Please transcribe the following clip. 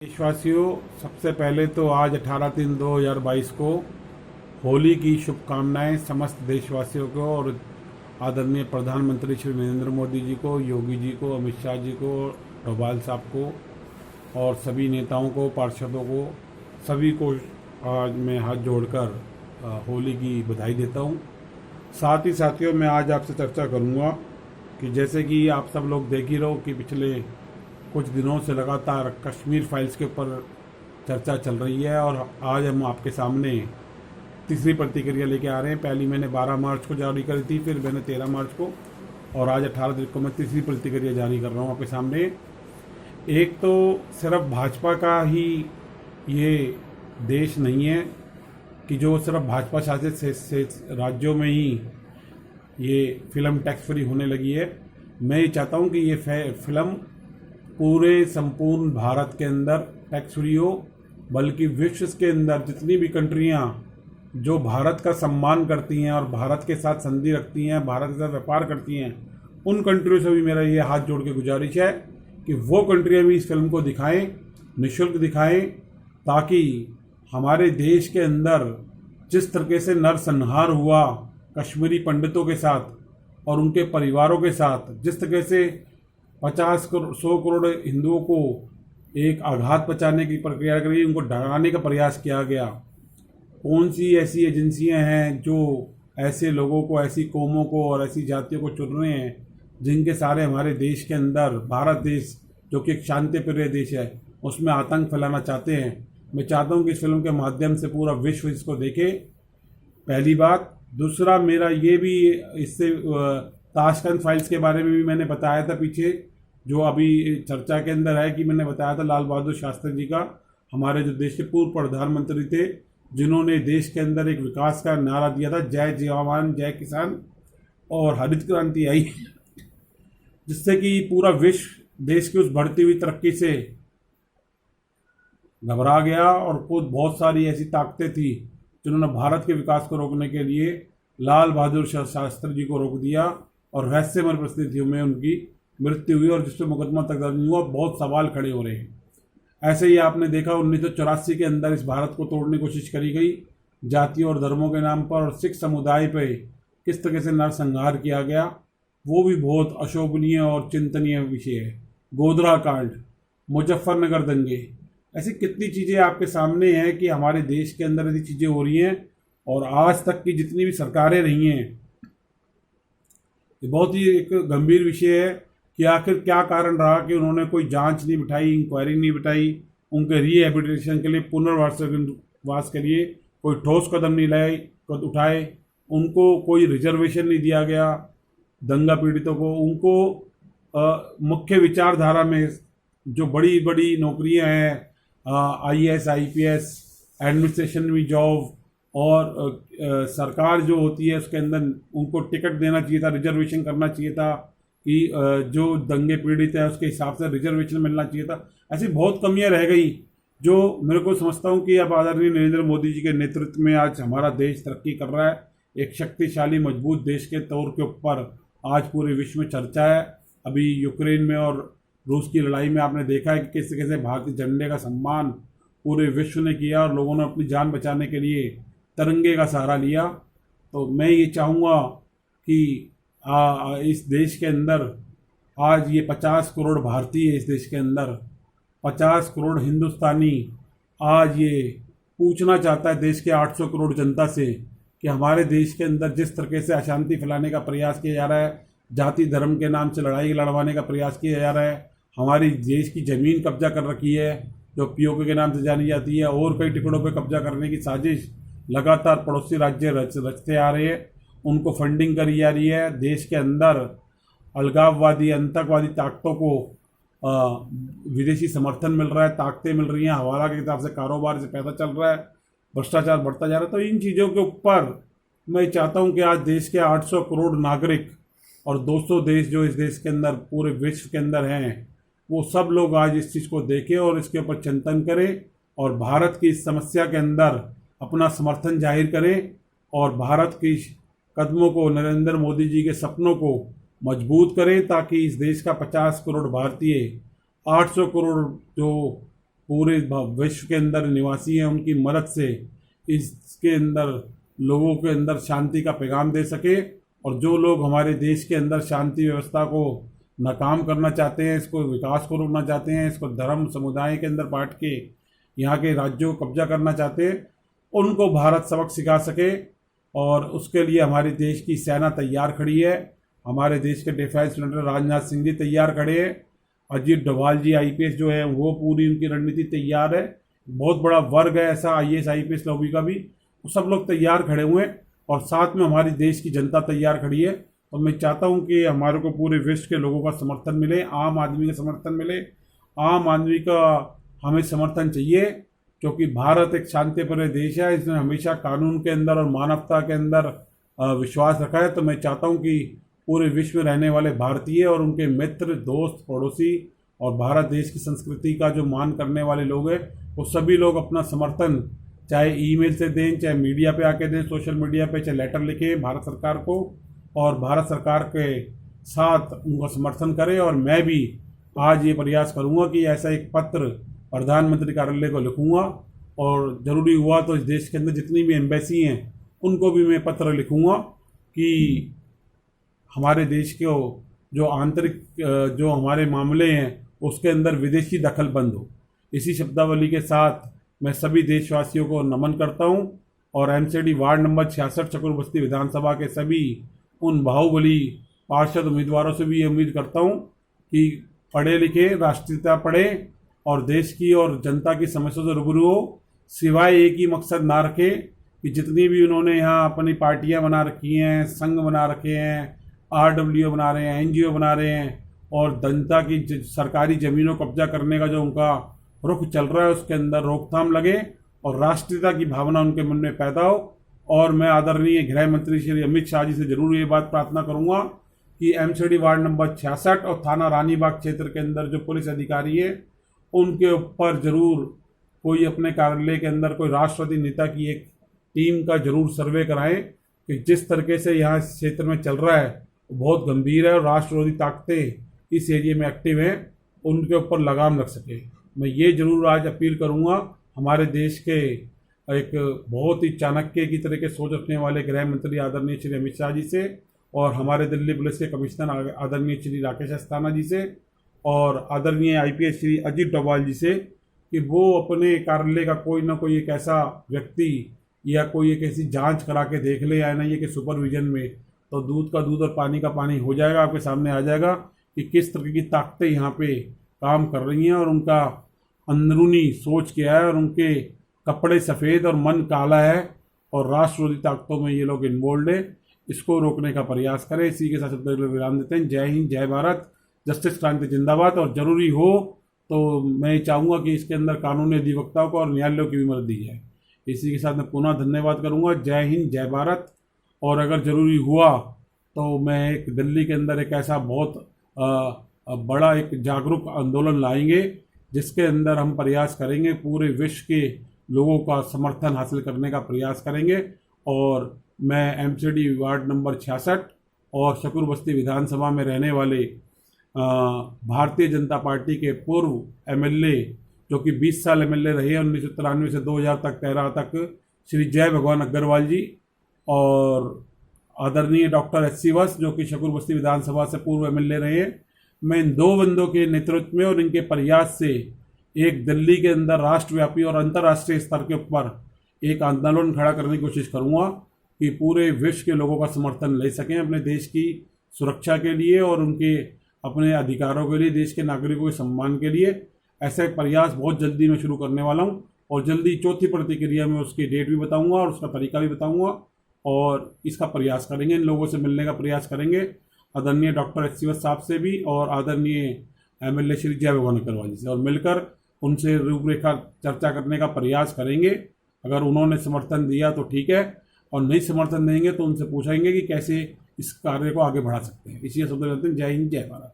देशवासियों, सबसे पहले तो आज 18/3/2022 को होली की शुभकामनाएं समस्त देशवासियों को और आदरणीय प्रधानमंत्री श्री नरेंद्र मोदी जी को, योगी जी को, अमित शाह जी को, डोभाल साहब को और सभी नेताओं को, पार्षदों को, सभी को आज मैं हाथ जोड़कर होली की बधाई देता हूं। साथ ही साथियों, मैं आज आपसे चर्चा करूंगा कि जैसे कि आप सब लोग देख ही रहो कि पिछले कुछ दिनों से लगातार कश्मीर फाइल्स के ऊपर चर्चा चल रही है और आज हम आपके सामने तीसरी प्रतिक्रिया लेके आ रहे हैं। पहली मैंने 12 मार्च को जारी करी थी, फिर मैंने 13 मार्च को, और आज 18 तारीख को मैं तीसरी प्रतिक्रिया जारी कर रहा हूँ आपके सामने। एक तो सिर्फ भाजपा का ही ये देश नहीं है कि जो सिर्फ भाजपा शासित राज्यों में ही ये फिल्म टैक्स फ्री होने लगी है। मैं ये चाहता हूँ कि ये फिल्म पूरे संपूर्ण भारत के अंदर टैक्स फ्री हो, बल्कि विश्व के अंदर जितनी भी कंट्रियां जो भारत का सम्मान करती हैं और भारत के साथ संधि रखती हैं, भारत के साथ व्यापार करती हैं, उन कंट्रियों से भी मेरा ये हाथ जोड़ के गुजारिश है कि वो कंट्रियां भी इस फिल्म को दिखाएं, निःशुल्क दिखाएं, ताकि हमारे देश के अंदर जिस तरीके से नरसंहार हुआ कश्मीरी पंडितों के साथ और उनके परिवारों के साथ, जिस तरीके से 100 करोड़ हिंदुओं को एक आघात पहुंचाने की प्रक्रिया करी, उनको डराने का प्रयास किया गया। कौन सी ऐसी एजेंसियां हैं जो ऐसे लोगों को, ऐसी कौमों को और ऐसी जातियों को चुन रहे हैं, जिनके सारे हमारे देश के अंदर, भारत देश जो कि एक शांति प्रिय देश है, उसमें आतंक फैलाना चाहते हैं। मैं चाहता हूं कि इस फिल्म के माध्यम से पूरा विश्व इसको देखे, पहली बात। दूसरा, मेरा ये भी इससे ताशकंद फाइल्स के बारे में भी मैंने बताया था पीछे, जो अभी चर्चा के अंदर है, कि मैंने बताया था लाल बहादुर शास्त्री जी का, हमारे जो देश के पूर्व प्रधानमंत्री थे, जिन्होंने देश के अंदर एक विकास का नारा दिया था, जय जवान जय किसान, और हरित क्रांति आई, जिससे कि पूरा विश्व देश की उस बढ़ती हुई तरक्की से घबरा गया और खुद बहुत सारी ऐसी ताकतें थी जिन्होंने भारत के विकास को रोकने के लिए लाल बहादुर शास्त्री जी को रोक दिया और रहस्यमय परिस्थितियों में उनकी मृत्यु हुई और जिसपे मुकदमा तक दर्ज हुआ। बहुत सवाल खड़े हो रहे हैं। ऐसे ही आपने देखा 1984 के अंदर इस भारत को तोड़ने की कोशिश करी गई, जातियों और धर्मों के नाम पर, और सिख समुदाय पे किस तरह से नरसंहार किया गया, वो भी बहुत अशोभनीय और चिंतनीय विषय है। गोधरा कांड, मुजफ्फरनगर दंगे, ऐसी कितनी चीज़ें आपके सामने हैं कि हमारे देश के अंदर ऐसी चीज़ें हो रही हैं। और आज तक की जितनी भी सरकारें रही हैं, ये बहुत ही एक गंभीर विषय है कि आखिर क्या कारण रहा कि उन्होंने कोई जांच नहीं बिठाई, इंक्वायरी नहीं बिठाई, उनके रिहेबिलिटेशन के लिए, पुनर्वास के लिए कोई ठोस कदम नहीं उठाए, उनको कोई रिजर्वेशन नहीं दिया गया, दंगा पीड़ितों को, उनको मुख्य विचारधारा में जो बड़ी बड़ी नौकरियां हैं, IAS IPS, एडमिनिस्ट्रेशन में जॉब और सरकार जो होती है उसके अंदर उनको टिकट देना चाहिए था, रिजर्वेशन करना चाहिए था कि जो दंगे पीड़ित है उसके हिसाब से रिजर्वेशन मिलना चाहिए था। ऐसी बहुत कमियां रह गई, जो मेरे को समझता हूं कि अब आदरणीय नरेंद्र मोदी जी के नेतृत्व में आज हमारा देश तरक्की कर रहा है। एक शक्तिशाली मजबूत देश के तौर के ऊपर आज पूरे विश्व में चर्चा है। अभी यूक्रेन में और रूस की लड़ाई में आपने देखा है कि किस तरीके से भारतीय झंडे का सम्मान पूरे विश्व ने किया और लोगों ने अपनी जान बचाने के लिए तिरंगे का सहारा लिया। तो मैं ये चाहूँगा कि इस देश के अंदर आज ये 50 करोड़ भारतीय, इस देश के अंदर 50 करोड़ हिंदुस्तानी आज ये पूछना चाहता है देश के 800 करोड़ जनता से कि हमारे देश के अंदर जिस तरीके से अशांति फैलाने का प्रयास किया जा रहा है, जाति धर्म के नाम से लड़ाई लड़वाने का प्रयास किया जा रहा है, हमारी देश की ज़मीन कब्जा कर रखी है जो POK के नाम से जानी जाती है, और कई टुकड़ों पर कब्जा करने की साजिश लगातार पड़ोसी राज्य रचते आ रहे हैं, उनको फंडिंग करी जा रही है। देश के अंदर अलगाववादी, आतंकवादी ताकतों को विदेशी समर्थन मिल रहा है, ताकतें मिल रही हैं, हवाला के हिसाब से कारोबार से पैसा चल रहा है, भ्रष्टाचार बढ़ता जा रहा है। तो इन चीज़ों के ऊपर मैं चाहता हूं कि आज देश के 800 करोड़ नागरिक और 200 देश जो इस देश के अंदर पूरे विश्व के अंदर हैं, वो सब लोग आज इस चीज़ को देखें और इसके ऊपर चिंतन करें और भारत की इस समस्या के अंदर अपना समर्थन जाहिर करें और भारत की कदमों को, नरेंद्र मोदी जी के सपनों को मजबूत करें, ताकि इस देश का 50 करोड़ भारतीय, 800 करोड़ जो पूरे विश्व के अंदर निवासी हैं उनकी मदद से इसके अंदर लोगों के अंदर शांति का पैगाम दे सके, और जो लोग हमारे देश के अंदर शांति व्यवस्था को नाकाम करना चाहते हैं, इसको विकास को रोकना चाहते हैं, इसको धर्म समुदाय के अंदर बांट के यहाँ के राज्यों को कब्जा करना चाहते हैं, उनको भारत सबक सिखा सके। और उसके लिए हमारे देश की सेना तैयार खड़ी है। हमारे देश के डिफेंस मिनिस्टर राजनाथ सिंह जी तैयार खड़े हैं। अजीत डोभाल जी आईपीएस जो है वो पूरी उनकी रणनीति तैयार है। बहुत बड़ा वर्ग है ऐसा आईएएस आईपीएस लॉबी का भी, वो सब लोग तैयार खड़े हुए हैं और साथ में हमारी देश की जनता तैयार खड़ी है। तो मैं चाहता हूं कि हमारे को पूरे विश्व के लोगों का समर्थन मिले, आम आदमी का समर्थन मिले। आम आदमी का हमें समर्थन चाहिए, क्योंकि भारत एक शांतिप्रिय देश है। इसने हमेशा कानून के अंदर और मानवता के अंदर विश्वास रखा है। तो मैं चाहता हूं कि पूरे विश्व में रहने वाले भारतीय और उनके मित्र, दोस्त, पड़ोसी और भारत देश की संस्कृति का जो मान करने वाले लोग हैं, वो सभी लोग अपना समर्थन चाहे ईमेल से दें, चाहे मीडिया पे आके दें, सोशल मीडिया पे, चाहे लेटर लिखें भारत सरकार को, और भारत सरकार के साथ उनका समर्थन करें। और मैं भी आज ये प्रयास करूंगा कि ऐसा एक पत्र प्रधानमंत्री कार्यालय को लिखूंगा, और ज़रूरी हुआ तो इस देश के अंदर जितनी भी एम्बेसी हैं उनको भी मैं पत्र लिखूंगा कि हमारे देश के जो आंतरिक जो हमारे मामले हैं उसके अंदर विदेशी दखल बंद हो। इसी शब्दावली के साथ मैं सभी देशवासियों को नमन करता हूं, और एमसीडी वार्ड नंबर 66 चकुरबस्ती विधानसभा के सभी उन बाहुबली पार्षद उम्मीदवारों से भी ये उम्मीद करता हूं कि पढ़े लिखे, राष्ट्रीयता पढ़े और देश की और जनता की समस्याओं से रूबरू हो, सिवाय एक ही मकसद ना रखे कि जितनी भी उन्होंने यहाँ अपनी पार्टियाँ बना रखी हैं, संघ बना रखे हैं, आरडब्ल्यू बना रहे हैं, एनजीओ बना रहे हैं, और जनता की सरकारी ज़मीनों को कब्जा करने का जो उनका रुख चल रहा है उसके अंदर रोकथाम लगे और राष्ट्रीयता की भावना उनके मन में पैदा हो। और मैं आदरणीय गृह मंत्री श्री अमित शाह जी से जरूर ये बात प्रार्थना करूंगा कि एमसीडी वार्ड नंबर 66 और थाना रानीबाग क्षेत्र के अंदर जो पुलिस अधिकारी है उनके ऊपर जरूर कोई अपने कार्यालय के अंदर कोई राष्ट्रवादी नेता की एक टीम का जरूर सर्वे कराएं कि जिस तरीके से यहाँ इस क्षेत्र में चल रहा है बहुत गंभीर है और राष्ट्रवादी ताकतें इस एरिया में एक्टिव हैं, उनके ऊपर लगाम रख सके। मैं ये जरूर आज अपील करूँगा हमारे देश के एक बहुत ही चाणक्य की तरह के सोच रखने वाले गृह मंत्री आदरणीय श्री अमित शाह जी से, और हमारे दिल्ली पुलिस के कमिश्नर आदरणीय श्री राकेश अस्थाना जी से, और आदरणीय आईपीएस श्री अजीत डोभाल जी से, कि वो अपने कार्यालय का कोई ना कोई एक ऐसा व्यक्ति या कोई एक ऐसी जांच करा के देख ले, या नहीं है कि सुपरविजन में तो दूध का दूध और पानी का पानी हो जाएगा, आपके सामने आ जाएगा कि किस तरह की ताकतें यहाँ पे काम कर रही हैं और उनका अंदरूनी सोच क्या है, और उनके कपड़े सफ़ेद और मन काला है, और राष्ट्रवादी ताकतों में ये लोग इन्वॉल्व है। इसको रोकने का प्रयास करें। इसी के साथ विराम देते हैं। जय हिंद, जय भारत, जस्टिस क्रांति जिंदाबाद। और ज़रूरी हो तो मैं चाहूँगा कि इसके अंदर कानूनी अधिवक्ताओं को और न्यायालयों की भी मदद दी जाए। इसी के साथ मैं पुनः धन्यवाद करूँगा। जय हिंद, जय भारत। और अगर ज़रूरी हुआ तो मैं एक दिल्ली के अंदर एक ऐसा बहुत बड़ा एक जागरूक आंदोलन लाएंगे जिसके अंदर हम प्रयास करेंगे पूरे विश्व के लोगों का समर्थन हासिल करने का प्रयास करेंगे। और मैं एमसीडी वार्ड नंबर 66 और शकूरबस्ती विधानसभा में रहने वाले भारतीय जनता पार्टी के पूर्व एमएलए जो कि 20 साल एमएलए रहे 1993 से 2013 तक श्री जय भगवान अग्रवाल जी, और आदरणीय डॉक्टर एस.सी. वत्स जो कि शकूरबस्ती विधानसभा से पूर्व एमएलए रहे। मैं इन दो बंदों के नेतृत्व में और इनके प्रयास से एक दिल्ली के अंदर राष्ट्रव्यापी और अंतर्राष्ट्रीय स्तर के ऊपर एक आंदोलन खड़ा करने की कोशिश करूंगा कि पूरे विश्व के लोगों का समर्थन ले सकें अपने देश की सुरक्षा के लिए और उनके अपने अधिकारों के लिए, देश के नागरिकों के सम्मान के लिए। ऐसे प्रयास बहुत जल्दी मैं शुरू करने वाला हूं, और जल्दी चौथी प्रतिक्रिया में उसकी डेट भी बताऊंगा और उसका तरीका भी बताऊंगा, और इसका प्रयास करेंगे, इन लोगों से मिलने का प्रयास करेंगे, आदरणीय डॉक्टर एस.सी. वत्स साहब से भी और आदरणीय एमएलए श्री जय भगवान अग्रवाल जी से, और मिलकर उनसे रूपरेखा चर्चा करने का प्रयास करेंगे। अगर उन्होंने समर्थन दिया तो ठीक है, और नहीं समर्थन देंगे तो उनसे पूछेंगे कि कैसे इस कार्य को आगे बढ़ा सकते हैं। इसी शब्द में जय हिंद, जय भारत।